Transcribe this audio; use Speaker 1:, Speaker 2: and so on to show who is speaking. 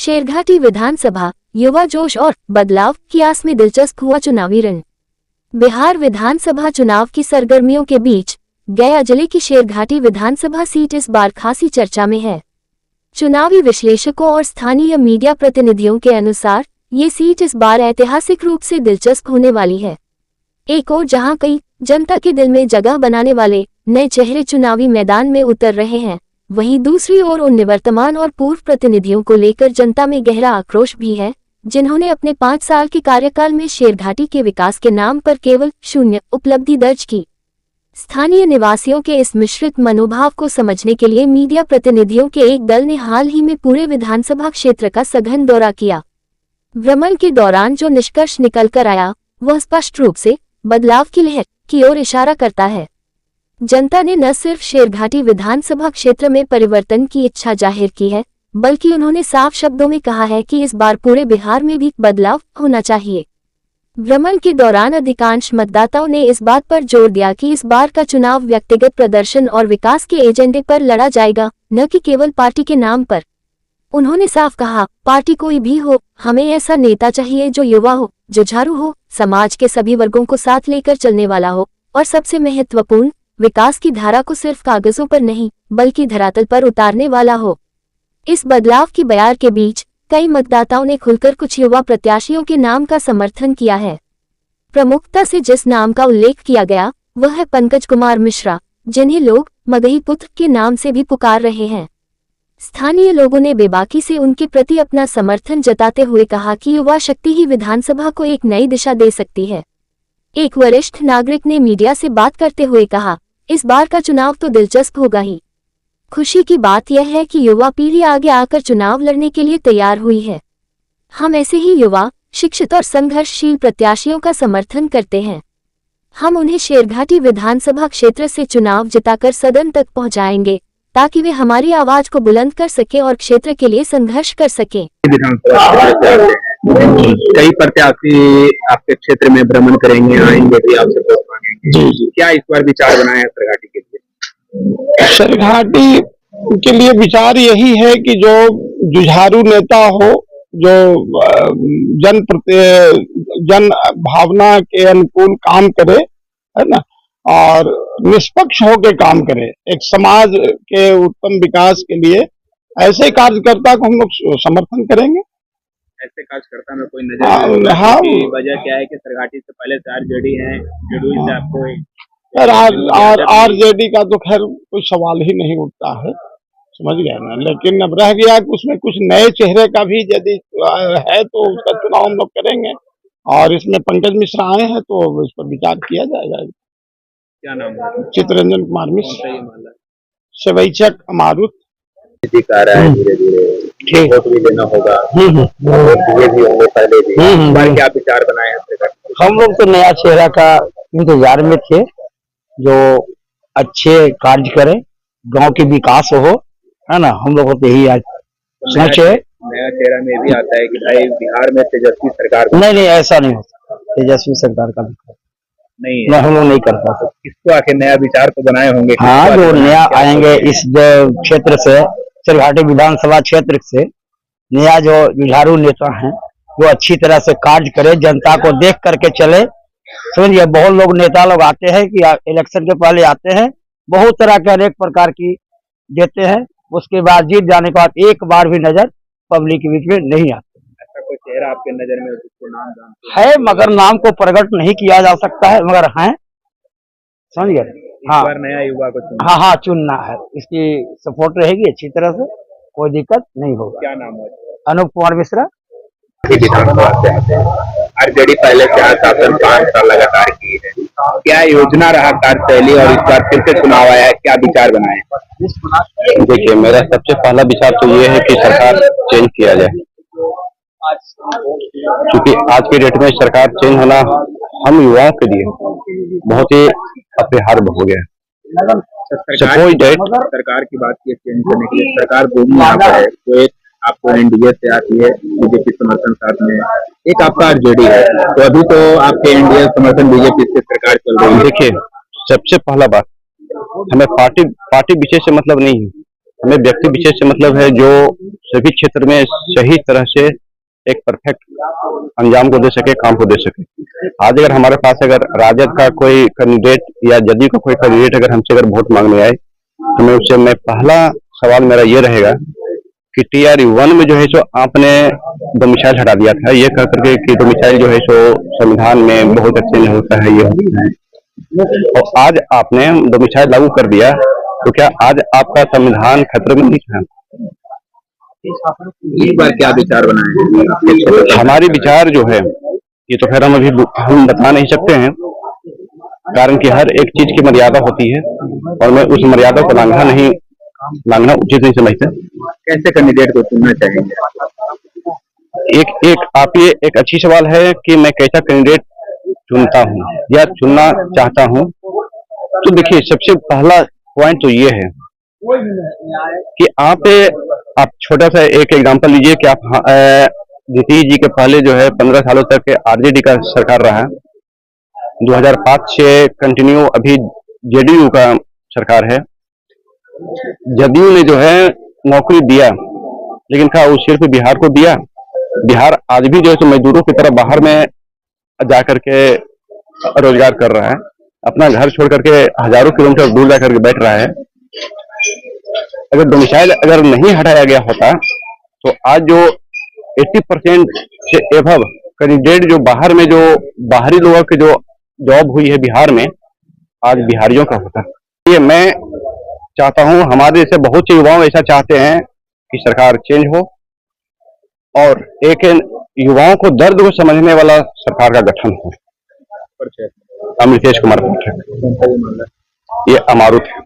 Speaker 1: शेरघाटी विधानसभा युवा जोश और बदलाव की आस में दिलचस्प हुआ चुनावी रण। बिहार विधानसभा चुनाव की सरगर्मियों के बीच गया जिले की शेरघाटी विधानसभा सीट इस बार खासी चर्चा में है। चुनावी विश्लेषकों और स्थानीय मीडिया प्रतिनिधियों के अनुसार ये सीट इस बार ऐतिहासिक रूप से दिलचस्प होने वाली है। एक और जहां कई जनता के दिल में जगह बनाने वाले नए चेहरे चुनावी मैदान में उतर रहे हैं, वहीं दूसरी ओर उन निवर्तमान और पूर्व प्रतिनिधियों को लेकर जनता में गहरा आक्रोश भी है, जिन्होंने अपने 5 साल के कार्यकाल में शेरघाटी के विकास के नाम पर केवल 0 उपलब्धि दर्ज की। स्थानीय निवासियों के इस मिश्रित मनोभाव को समझने के लिए मीडिया प्रतिनिधियों के एक दल ने हाल ही में पूरे विधानसभा क्षेत्र का सघन दौरा किया। भ्रमण के दौरान जो निष्कर्ष निकल कर आया वह स्पष्ट रूप से बदलाव की लहर की ओर इशारा करता है। जनता ने न सिर्फ शेरघाटी विधानसभा क्षेत्र में परिवर्तन की इच्छा जाहिर की है, बल्कि उन्होंने साफ शब्दों में कहा है कि इस बार पूरे बिहार में भी बदलाव होना चाहिए। भ्रमण के दौरान अधिकांश मतदाताओं ने इस बात पर जोर दिया कि इस बार का चुनाव व्यक्तिगत प्रदर्शन और विकास के एजेंडे पर लड़ा जाएगा, न कि केवल पार्टी के नाम पर। उन्होंने साफ कहा, पार्टी कोई भी हो, हमें ऐसा नेता चाहिए जो युवा हो, जुझारू हो, समाज के सभी वर्गों को साथ लेकर चलने वाला हो और सबसे महत्वपूर्ण, विकास की धारा को सिर्फ कागजों पर नहीं बल्कि धरातल पर उतारने वाला हो। इस बदलाव की बयार के बीच कई मतदाताओं ने खुलकर कुछ युवा प्रत्याशियों के नाम का समर्थन किया है। प्रमुखता से जिस नाम का उल्लेख किया गया वह है पंकज कुमार मिश्रा, जिन्हें लोग मगही पुत्र के नाम से भी पुकार रहे हैं। स्थानीय लोगों ने बेबाकी से उनके प्रति अपना समर्थन जताते हुए कहा कि युवा शक्ति ही विधानसभा को एक नई दिशा दे सकती है। एक वरिष्ठ नागरिक ने मीडिया से बात करते हुए कहा, इस बार का चुनाव तो दिलचस्प होगा ही। खुशी की बात यह है कि युवा पीढ़ी आगे आकर चुनाव लड़ने के लिए तैयार हुई है। हम ऐसे ही युवा, शिक्षित और संघर्षशील प्रत्याशियों का समर्थन करते हैं। हम उन्हें शेरघाटी विधानसभा क्षेत्र से चुनाव जिताकर सदन तक पहुंचाएंगे, ताकि वे हमारी आवाज को बुलंद कर सके और क्षेत्र के लिए संघर्ष कर सके।
Speaker 2: कई प्रत्याशी आपके क्षेत्र में भ्रमण करेंगे, आएंगे भी, आपसे वोट मांगेंगे। जी। क्या इस बार विचार बनाए हैं शेरघाटी के लिए?
Speaker 3: शेरघाटी के लिए विचार यही है कि जो जुझारू नेता हो, जो जन भावना के अनुकूल काम करे, है ना, और निष्पक्ष होकर काम करे, एक समाज के उत्तम विकास के लिए ऐसे कार्यकर्ता को हम लोग समर्थन करेंगे।
Speaker 2: ऐसे कार्यकर्ता में कोई नजर
Speaker 3: हाँ,
Speaker 2: वजह क्या है कि शेरघाटी से पहले से आरजेडी है, जरूरी से आपको
Speaker 3: आरजेडी का तो खैर कोई सवाल ही नहीं उठता है, समझ गए ना। लेकिन अब रह गया कि उसमें कुछ नए चेहरे का भी यदि है तो उसका चुनाव हम लोग करेंगे, और इसमें पंकज मिश्रा आए हैं तो इस पर विचार किया जाएगा।
Speaker 2: क्या नाम है?
Speaker 3: चित्ररंजन कुमार मिश्र, सेवैचक अमारुत।
Speaker 2: आ रहा है धीरे धीरे, वोट भी देना होगा, दिए भी होंगे पहले भी। क्या विचार बनाए हैं?
Speaker 4: हम लोग तो नया चेहरा का इंतजार में थे, जो अच्छे कार्य करे, गांव के विकास हो, है ना। हम लोगों को यही आज सोच है।
Speaker 2: नया चेहरा में भी आता है कि भाई बिहार में तेजस्वी सरकार,
Speaker 4: नहीं ऐसा नहीं होता, तेजस्वी सरकार का नहीं, हम लोग नहीं कर पाते।
Speaker 2: किसको आके नया विचार तो बनाए होंगे?
Speaker 4: हाँ, जो नया आएंगे इस क्षेत्र से, शेरघाटी विधानसभा क्षेत्र से नया जो जुझारू नेता हैं, वो अच्छी तरह से कार्य करे, जनता को देख करके चले। समझिए, बहुत लोग नेता लोग आते हैं कि इलेक्शन के पहले आते हैं, बहुत तरह के अनेक प्रकार की देते हैं, उसके बाद जीत जाने के बाद एक बार भी नजर पब्लिक के बीच में नहीं आते।
Speaker 2: ऐसा कोई चेहरा आपके नजर में जिसको नाम जानते
Speaker 4: है, मगर नाम को प्रकट नहीं किया जा सकता है, मगर है, समझिए। हाँ,
Speaker 2: नया युवा को
Speaker 4: हाँ चुनना है, इसकी सपोर्ट रहेगी अच्छी तरह से, कोई दिक्कत नहीं होगा।
Speaker 2: क्या नाम है?
Speaker 4: अनूप कुमार मिश्रा।
Speaker 2: आरजेडी पहले से शासन 5 साल लगातार की है, क्या योजना रहा कार्यशैली और इस बार फिर से चुनाव आया है, क्या विचार बनाए?
Speaker 5: देखिए, मेरा सबसे पहला विचार तो ये है कि सरकार चेंज किया जाए, क्योंकि आज की डेट में सरकार चेंज होना हम युवाओं के लिए बहुत ही अपरिहार्य हो गया।
Speaker 2: सरकार की बात की चेंज करने के लिए, सरकार दोनों यहाँ पर है, तो एक आपको एनडीए से आती है, बीजेपी समर्थन साथ में, एक आपका आरजेडी है, तो अभी तो आपके एनडीए समर्थन बीजेपी से सरकार चल रही है।
Speaker 5: देखिए, सबसे पहला बात, हमें पार्टी विशेष से मतलब नहीं है, हमें व्यक्ति विशेष से मतलब है, जो सभी क्षेत्र में सही तरह से एक परफेक्ट अंजाम को दे सके, काम को दे सके। आज अगर हमारे पास अगर राजद का कोई कैंडिडेट या जदयू का कोई कैंडिडेट अगर हमसे अगर वोट मांगने आए तो मैं पहला सवाल मेरा ये रहेगा कि TR1 में जो है सो आपने डोमिसाइल हटा दिया था, ये कह करके कि डोमिसाइल जो है सो संविधान में बहुत अच्छे नहीं होता है, ये होता है, और आज आपने डोमिसाइल लागू कर दिया, तो क्या आज आपका संविधान खतरे में नहीं था?
Speaker 2: इस बार क्या विचार बनाए?
Speaker 5: हमारे विचार जो है ये तो खैर हम बता नहीं सकते हैं, कारण कि हर एक चीज की मर्यादा होती है और मैं उस मर्यादा को लांघना उचित नहीं समझता।
Speaker 2: कैसे कैंडिडेट को चुनना चाहेंगे?
Speaker 5: एक अच्छी सवाल है कि मैं कैसा कैंडिडेट चुनता हूँ या चुनना चाहता हूँ। तो देखिए, सबसे पहला पॉइंट तो ये है कि आप छोटा सा एक एग्जांपल लीजिए कि आप नीतीश जी के पहले जो है 15 सालों तक RJD का सरकार रहा, 2005 से कंटिन्यू अभी JDU का सरकार है। जदयू ने जो है नौकरी दिया, लेकिन क्या वो सिर्फ बिहार को दिया? बिहार आज भी जो है मजदूरों की तरह बाहर में जाकर के रोजगार कर रहा है, अपना घर छोड़ करके हजारों किलोमीटर दूर जाकर के बैठ रहा है। अगर डोमिसाइल अगर नहीं हटाया गया होता तो आज जो 80% से एभव कैंडिडेट जो बाहर में जो बाहरी लोगों की जो जॉब हुई है बिहार में, आज बिहारियों का होता। ये मैं चाहता हूं, हमारे जैसे बहुत से युवाओं ऐसा चाहते हैं कि सरकार चेंज हो और एक युवाओं को दर्द को समझने वाला सरकार का गठन हो। अमृतेश कुमार पाठक, ये अमारुत है।